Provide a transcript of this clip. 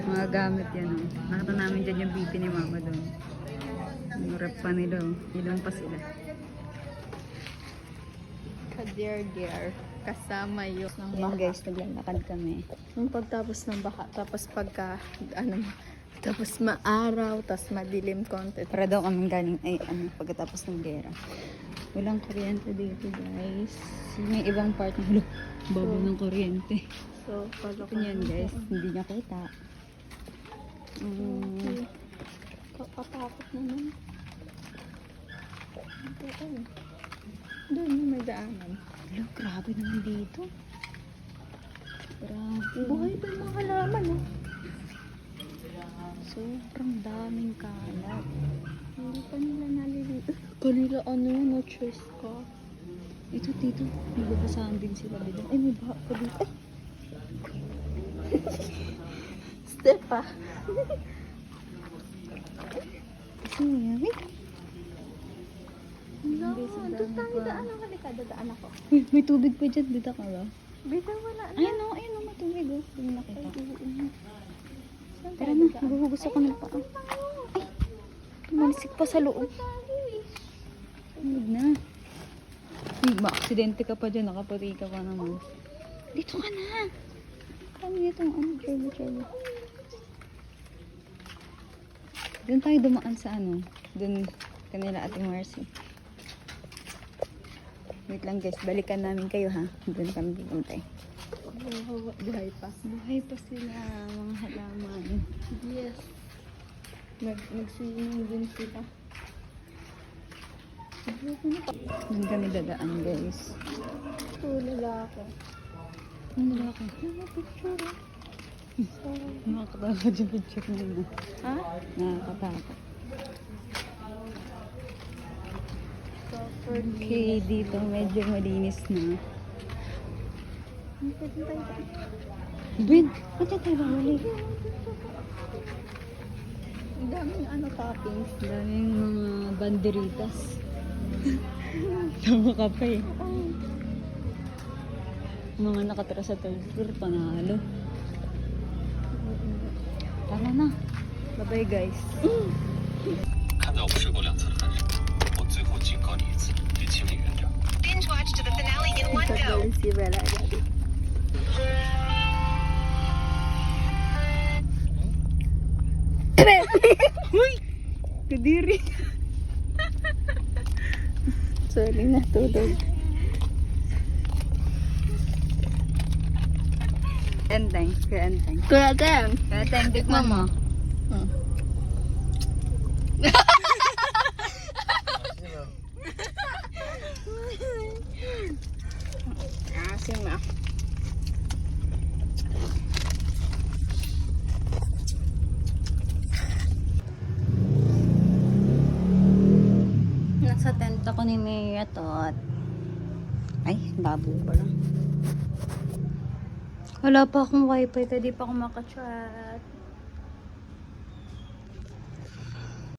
Mga gamit yan, oh. Nakita namin dyan yung BP ni Mama doon. Yung rep pa nila, oh. Ilan pa sila. Kadir-dir. Kasama yun. Yan guys, naglalakad kami. Yung pagtapos ng baka, tapos tapos maaraw, tapos madilim konti. Para daw kami galing, pagkatapos ng gera. Walang kuryente dito guys. May ibang part ng babo ng kuryente. So, palo Ito yan guys, hindi niya kita. Kakatakot naman. Doon yung may daanan. Hello, grabe naman dito. Grabe. Buhay pa yung mga halaman, oh. Sobrang daming kalat. Hindi pa nila nalilito. Kanila ano yun, no choice ka. Ito dito, nagbabasahan din sila dito. Ay, may baha pa dito. Ay! Step ah. Kasi nangyari. No, doon tayo daan ako. Halika, dadaan ako. Uy, may tubig pa dyan. Dito ka ba? Bita, wala na. Ayun o, may tubig o. Hindi mo nakita. Saan Tara tayo na, dadaan? maghuhugas ako ng paa. Ay, tumalisik pa sa loob. Huwag na. Uy, ma-aksidente ka pa dyan. Nakapati ka pa naman. Dito ka na. Kami itong turbo. Doon tayo dumaan sa doon kanila Ate Marcy. Wait lang guys, balikan namin kayo ha. Doon kami pupunta. Buhay pa. Buhay pa sila, mga halaman. Yes. Nag-swimming din sila. Doon kami dadaan guys. Ito, lalaki. Ano nila ako? Picture. Nakakatakot yung picture nila. Ha? Nakakatakot. Okay, dito medyo malinis na. Ben, ba't yan tayo bawali? Ang daming toppings. Daming mga banderitas. Tama ka pa eh. Mga nakatira sa third floor, panalo. Tara na. Bye-bye guys. 看到我睡过2次的分手，我最后警告你一次，别请你原谅。 Binge watch to the finale in one go. Si Bella Daddy. Uy! Kadiri. Sorry, natulog. Enteng, kaya enteng. Kuya Tem. Kaya enteng, tikman mo. Asim na. Nasa tent ako ni Mia Tot. Ay, labo pala. Wala pa akong wifi, kaya di pa ako makachat.